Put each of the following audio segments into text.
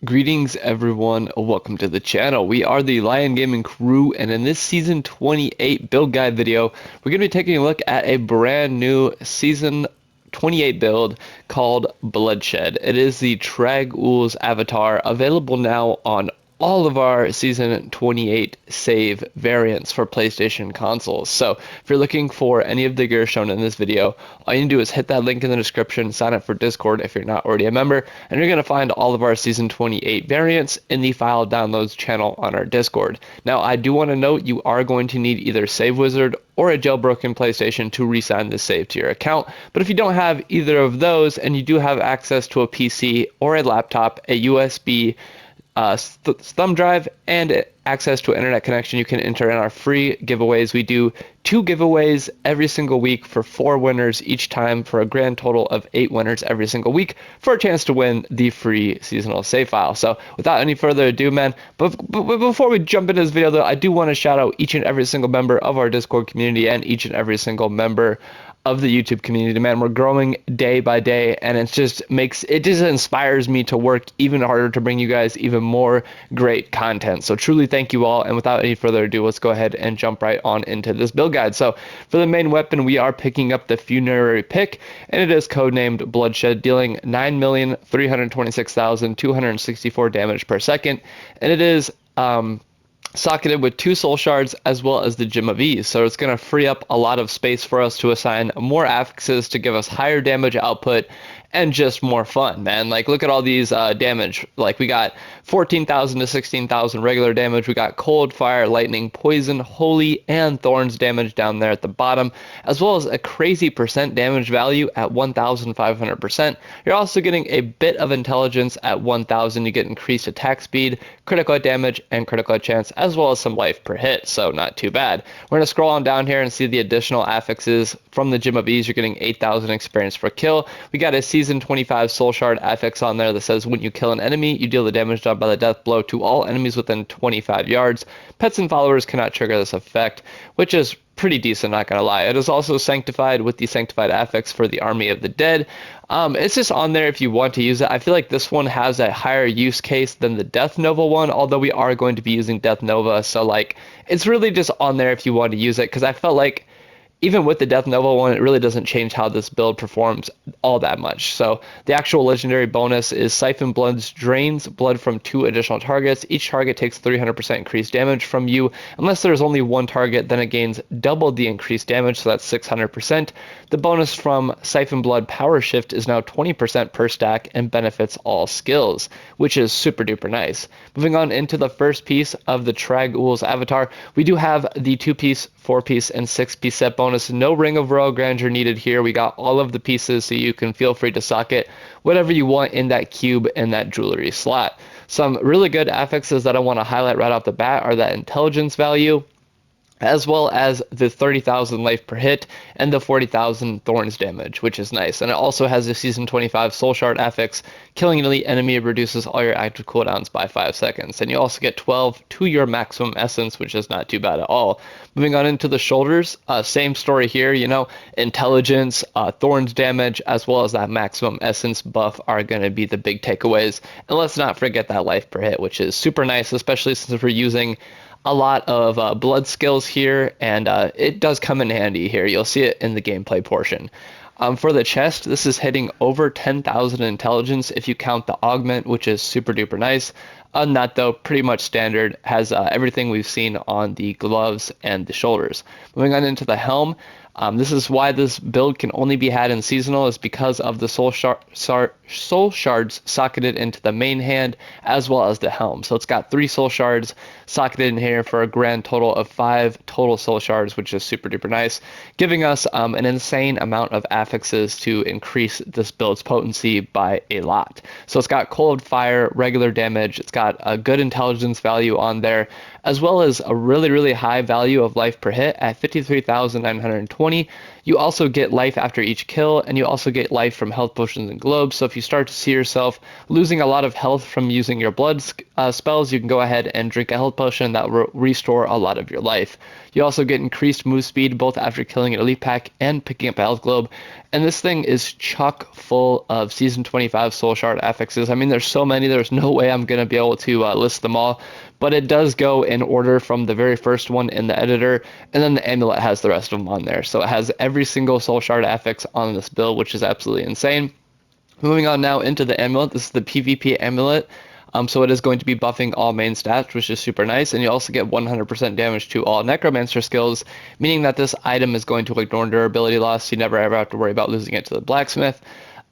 Greetings everyone, welcome to the channel. We are the Lion Gaming crew, and in this season 28 build guide video, we're going to be taking a look at a brand new season 28 build called Bloodshed. It is the Trag'Oul's avatar, available now on all of our season 28 save variants for PlayStation consoles. So if you're looking for any of the gear shown in this video, all you need to do is hit that link in the description, sign up for Discord if you're not already a member, and you're going to find all of our season 28 variants in the file downloads channel on our Discord. Now, I do want to note you are going to need either Save Wizard or a jailbroken PlayStation to resign the save to your account. But if you don't have either of those and you do have access to a PC or a laptop, a USB thumb drive, and access to an internet connection, you can enter in our free giveaways. We do 2 giveaways every single week for 4 winners each time, for a grand total of 8 winners every single week for a chance to win the free seasonal save file. So without any further ado, man, but before we jump into this video though, I do want to shout out each and every single member of our Discord community and each and every single member of the YouTube community, man. We're growing day by day, and it just inspires me to work even harder to bring you guys even more great content. So truly thank you all, and without any further ado, let's go ahead and jump right on into this build guide. So for the main weapon, we are picking up the Funerary Pick, and it is codenamed Bloodshed, dealing 9,326,264 damage per second, and it is socketed with 2 soul shards as well as the Gem of Ease, so it's going to free up a lot of space for us to assign more affixes to give us higher damage output and just more fun, man. Like, look at all these damage. Like, we got 14,000 to 16,000 regular damage. We got cold, fire, lightning, poison, holy, and thorns damage down there at the bottom, as well as a crazy percent damage value at 1,500%. You're also getting a bit of intelligence at 1,000. You get increased attack speed, critical hit damage, and critical hit chance, as well as some life per hit, so not too bad. We're going to scroll on down here and see the additional affixes. From the Gem of Ease, you're getting 8,000 experience per kill. We got a Season 25 Soul Shard affix on there that says when you kill an enemy, you deal the damage done by the death blow to all enemies within 25 yards. Pets and followers cannot trigger this effect, which is pretty decent, not gonna lie. It is also sanctified with the sanctified affix for the Army of the Dead. It's just on there if you want to use it. I feel like this one has a higher use case than the Death Nova one, although we are going to be using Death Nova, so like it's really just on there if you want to use it, because I felt like even with the Death Nova one, it really doesn't change how this build performs all that much. So the actual legendary bonus is Siphon Bloods drains blood from 2 additional targets. Each target takes 300% increased damage from you. Unless there's only 1 target, then it gains double the increased damage, so that's 600%. The bonus from Siphon Blood Power Shift is now 20% per stack and benefits all skills, which is super duper nice. Moving on into the first piece of the Trag'Oul's avatar, we do have the 2-piece, 4-piece, and 6-piece set bonus. No Ring of Royal Grandeur needed here. We got all of the pieces, so you can feel free to socket whatever you want in that cube and that jewelry slot. Some really good affixes that I want to highlight right off the bat are that intelligence value, as well as the 30,000 life per hit and the 40,000 thorns damage, which is nice. And it also has the Season 25 Soul Shard affix. Killing an elite enemy reduces all your active cooldowns by 5 seconds. And you also get 12 to your maximum essence, which is not too bad at all. Moving on into the shoulders, same story here, you know, intelligence, thorns damage, as well as that maximum essence buff are going to be the big takeaways. And let's not forget that life per hit, which is super nice, especially since we're using a lot of blood skills here, and it does come in handy here. You'll see it in the gameplay portion. For the chest, this is hitting over 10,000 intelligence if you count the augment, which is super duper nice. On that though, pretty much standard, has everything we've seen on the gloves and the shoulders. Moving on into the helm, this is why this build can only be had in seasonal, is because of the soul shards socketed into the main hand as well as the helm. So it's got 3 soul shards socketed in here for a grand total of 5 total soul shards, which is super duper nice, giving us an insane amount of affixes to increase this build's potency by a lot. So it's got cold, fire, regular damage. It's got a good intelligence value on there, as well as a really high value of life per hit at 53,920. You also get life after each kill, and you also get life from health potions and globes. So if you start to see yourself losing a lot of health from using your blood spells, you can go ahead and drink a health potion that will restore a lot of your life. You also get increased move speed both after killing an elite pack and picking up a health globe. And this thing is chock full of Season 25 Soul Shard affixes. I mean, there's so many, there's no way I'm going to be able to list them all. But it does go in order from the very first one in the editor, and then the amulet has the rest of them on there. So it has every single Soul Shard affix on this build, which is absolutely insane. Moving on now into the amulet, this is the PvP amulet. So it is going to be buffing all main stats, which is super nice, and you also get 100% damage to all Necromancer skills, meaning that this item is going to ignore durability loss. You never ever have to worry about losing it to the blacksmith.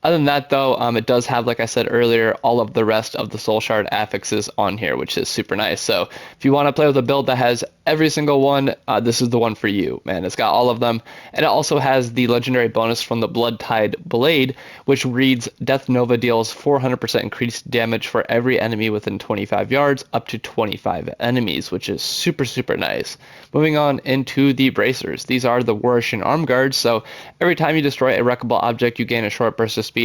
Other than that, though, it does have, like I said earlier, all of the rest of the Soul Shard affixes on here, which is super nice. So if you want to play with a build that has every single one, this is the one for you, man. It's got all of them. And it also has the legendary bonus from the Blood-Tied Blade, which reads, Death Nova deals 400% increased damage for every enemy within 25 yards, up to 25 enemies, which is super, super nice. Moving on into the bracers. These are the Warshin arm guards, so every time you destroy a wreckable object, you gain a short burst of speed.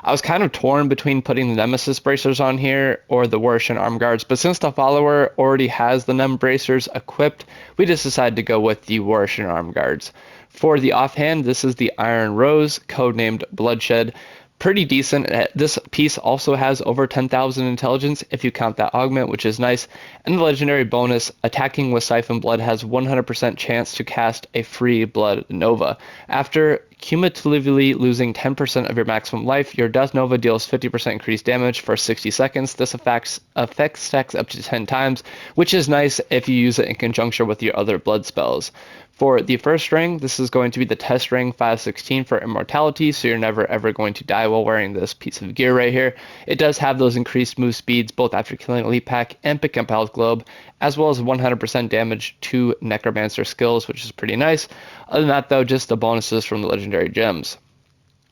I was kind of torn between putting the Nemesis bracers on here or the Warshin arm guards, but since the follower already has the Nem bracers equipped, we just decided to go with the Warshin arm guards. For the offhand, this is the Iron Rose, codenamed Bloodshed. Pretty decent. This piece also has over 10,000 intelligence if you count that augment, which is nice. And the legendary bonus, attacking with Siphon Blood has 100% chance to cast a free Blood Nova. After cumulatively losing 10% of your maximum life, your Death Nova deals 50% increased damage for 60 seconds. This effect stacks up to 10 times, which is nice if you use it in conjunction with your other blood spells. For the first ring, this is going to be the test ring 516 for immortality, so you're never ever going to die while wearing this piece of gear right here. It does have those increased move speeds both after killing elite pack and picking up health globe, as well as 100% damage to Necromancer skills, which is pretty nice. Other than that, though, just the bonuses from the legendary gems.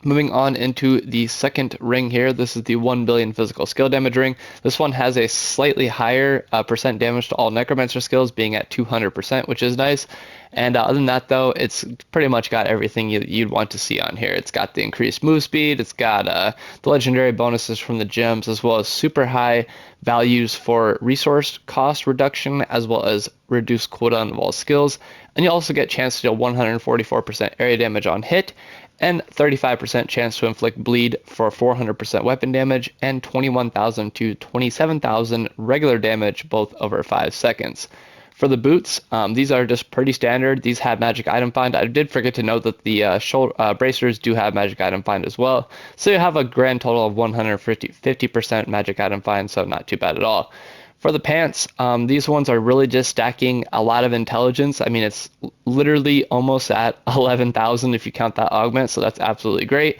Moving on into the second ring here, this is the 1 billion physical skill damage ring. This one has a slightly higher percent damage to all Necromancer skills, being at 200%, which is nice. And other than that, though, it's pretty much got everything you'd want to see on here. It's got the increased move speed, it's got the legendary bonuses from the gems, as well as super high values for resource cost reduction, as well as reduced cooldown of all skills. And you also get a chance to deal 144% area damage on hit, and 35% chance to inflict bleed for 400% weapon damage, and 21,000 to 27,000 regular damage, both over 5 seconds. For the boots, these are just pretty standard. These have magic item find. I did forget to note that the bracers do have magic item find as well. So you have a grand total of 50% magic item find, so not too bad at all. For the pants, these ones are really just stacking a lot of intelligence. I mean, it's literally almost at 11,000 if you count that augment, so that's absolutely great.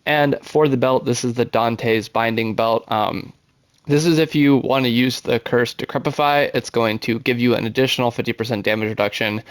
And for the belt, this is the Dante's Binding Belt. This is if you want to use the Curse Decrepify. It's going to give you an additional 50% damage reduction,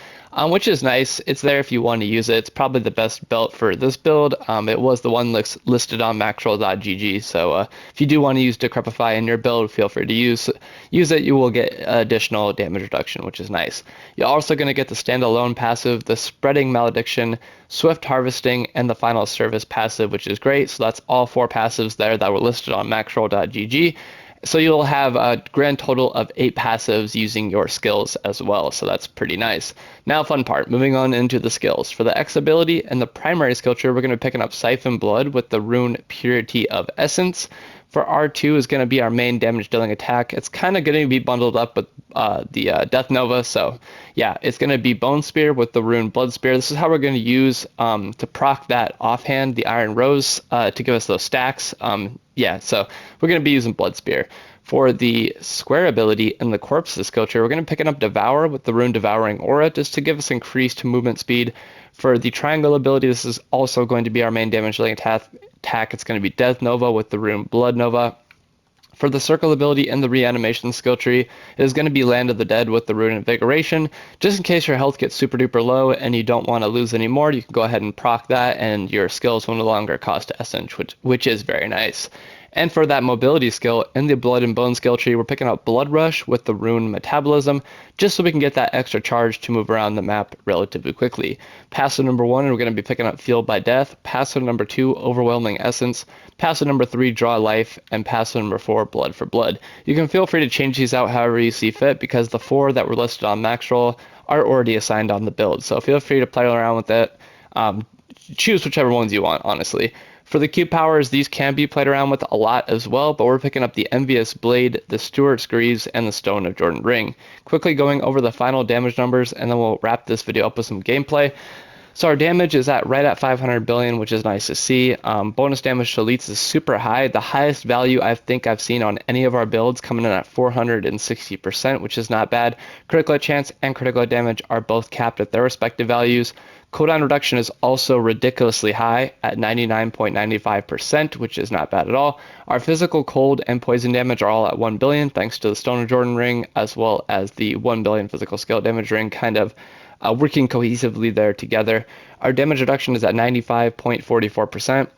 which is nice. It's there if you want to use it. It's probably the best belt for this build. It was the one listed on maxroll.gg, so if you do want to use Decrepify in your build, feel free to use it. You will get additional damage reduction, which is nice. You're also going to get the standalone passive, the Spreading Malediction, Swift Harvesting, and the Final Service passive, which is great. So that's all 4 passives there that were listed on maxroll.gg. So you'll have a grand total of 8 passives using your skills as well, so that's pretty nice. Now, fun part, moving on into the skills. For the X ability and the primary skill tree, we're going to be picking up Siphon Blood with the rune Purity of Essence. For R2 is going to be our main damage dealing attack. It's kind of going to be bundled up with the Death Nova, so yeah, it's going to be Bone Spear with the rune Blood Spear. This is how we're going to use to proc that offhand, the Iron Rose, to give us those stacks. Yeah, so we're going to be using Blood Spear. For the square ability and the corpses skill tree, we're going to be picking up Devour with the rune Devouring Aura just to give us increased movement speed. For the triangle ability, this is also going to be our main damage dealing attack. It's going to be Death Nova with the rune Blood Nova. For the circle ability and the reanimation skill tree, it is going to be Land of the Dead with the rune Invigoration. Just in case your health gets super duper low and you don't want to lose any more, you can go ahead and proc that and your skills will no longer cost essence, which is very nice. And for that mobility skill, in the Blood and Bone skill tree, we're picking up Blood Rush with the rune Metabolism, just so we can get that extra charge to move around the map relatively quickly. Passive number 1, we're going to be picking up Fueled by Death. Passive number 2, Overwhelming Essence. Passive number 3, Draw Life. And passive number 4, Blood for Blood. You can feel free to change these out however you see fit, because the 4 that were listed on Max Roll are already assigned on the build. So feel free to play around with it. Choose whichever ones you want, honestly. For the Q powers, these can be played around with a lot as well, but we're picking up the Envious Blade, the Stewart's Greaves, and the Stone of Jordan Ring. Quickly going over the final damage numbers, and then we'll wrap this video up with some gameplay. So our damage is right at 500 billion, which is nice to see. Bonus damage to elites is super high. The highest value I think I've seen on any of our builds coming in at 460%, which is not bad. Critical chance and critical damage are both capped at their respective values. Cooldown reduction is also ridiculously high at 99.95%, which is not bad at all. Our physical, cold, and poison damage are all at 1 billion, thanks to the Stone of Jordan Ring, as well as the 1 billion physical skill damage ring kind of working cohesively there together. Our damage reduction is at 95.44%.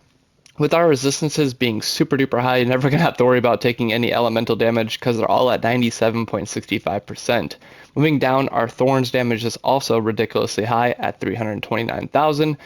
With our resistances being super duper high, you're never going to have to worry about taking any elemental damage because they're all at 97.65%. Moving down, our thorns damage is also ridiculously high at 329,000.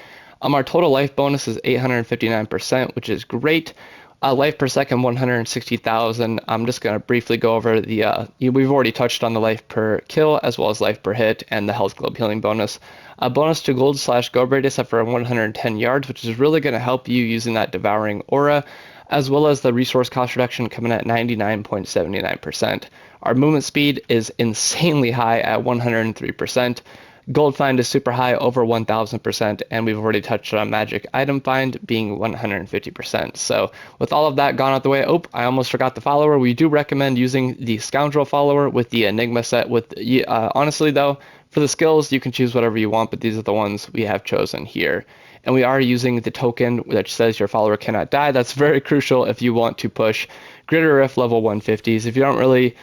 Our total life bonus is 859%, which is great. Life per second, 160,000. I'm just going to briefly go over the, we've already touched on the life per kill as well as life per hit and the health globe healing bonus. A bonus to gold / gold radius for 110 yards, which is really going to help you using that devouring aura, as well as the resource cost reduction coming at 99.79%. Our movement speed is insanely high at 103%. Gold find is super high, over 1000%, and we've already touched on magic item find being 150%. So with all of that gone out the way, I almost forgot the follower. We do recommend using the Scoundrel follower with the Enigma set. Honestly though, for the skills, you can choose whatever you want, but these are the ones we have chosen here. And we are using the token which says your follower cannot die. That's very crucial if you want to push Grid or Rift level 150s. If you don't really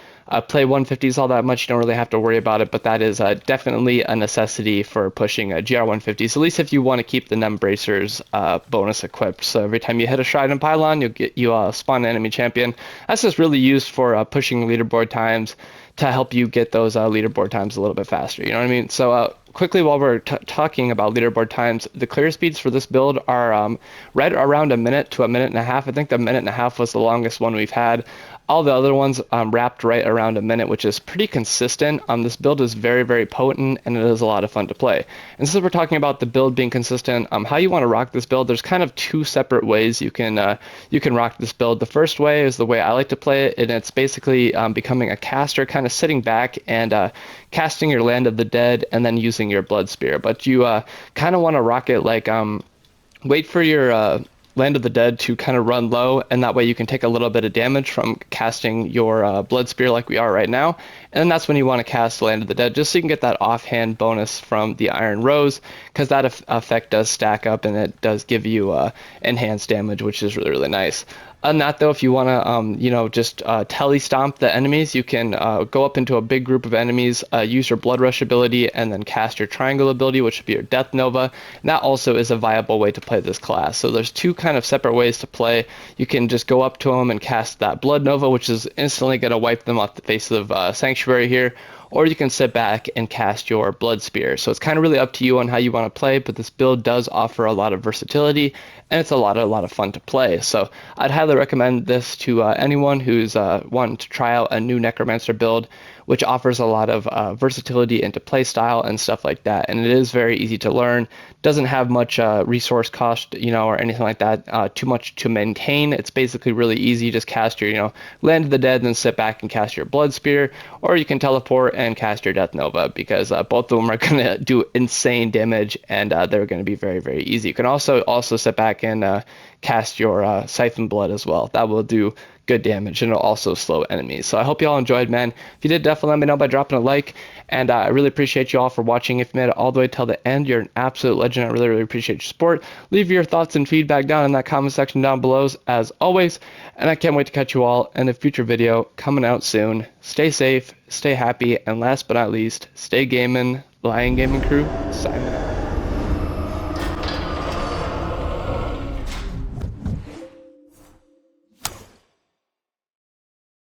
play 150s all that much, you don't really have to worry about it, but that is definitely a necessity for pushing GR 150s, at least if you want to keep the Numbracers bonus equipped. So every time you hit a Shrine and Pylon, you spawn an enemy champion. That's just really used for pushing leaderboard times to help you get those leaderboard times a little bit faster, you know what I mean? So quickly, while we're talking about leaderboard times, the clear speeds for this build are right around a minute to a minute and a half. I think the minute and a half was the longest one we've had. All the other ones wrapped right around a minute, which is pretty consistent. This build is very, very potent, and it is a lot of fun to play. And since we're talking about the build being consistent, how you want to rock this build, there's kind of two separate ways you can rock this build. The first way is the way I like to play it, and it's basically becoming a caster, kind of sitting back and casting your Land of the Dead and then using your Blood Spear. But you kind of want to rock it like wait for your Land of the Dead to kind of run low, and that way you can take a little bit of damage from casting your Blood Spear like we are right now, and then that's when you want to cast Land of the Dead, just so you can get that offhand bonus from the Iron Rose, because that effect does stack up and it does give you enhanced damage, which is really, really nice. Other than that, though, if you want to, just telly stomp the enemies, you can go up into a big group of enemies, use your Blood Rush ability, and then cast your Triangle ability, which would be your Death Nova. And that also is a viable way to play this class. So there's two kind of separate ways to play. You can just go up to them and cast that Blood Nova, which is instantly going to wipe them off the face of Sanctuary here. Or you can sit back and cast your Blood Spear. So it's kind of really up to you on how you want to play, but this build does offer a lot of versatility, and it's a lot of fun to play. So I'd highly recommend this to anyone who's wanting to try out a new Necromancer build, which offers a lot of versatility into playstyle and stuff like that. And it is very easy to learn. Doesn't have much resource cost, or anything like that, too much to maintain. It's basically really easy. Just cast your, Land of the Dead, then sit back and cast your Blood Spear, or you can teleport and cast your Death Nova, because both of them are going to do insane damage, and they're going to be very, very easy. You can also sit back and cast your Siphon Blood as well. That will do good damage, and it'll also slow enemies. So I hope you all enjoyed, man. If you did, definitely let me know by dropping a like, and I really appreciate you all for watching. If you made it all the way till the end, you're an absolute legend. I really, really appreciate your support. Leave your thoughts and feedback down in that comment section down below, as always, and I can't wait to catch you all in a future video coming out soon. Stay safe, stay happy, and last but not least, stay gaming. Lion Gaming Crew, signing out.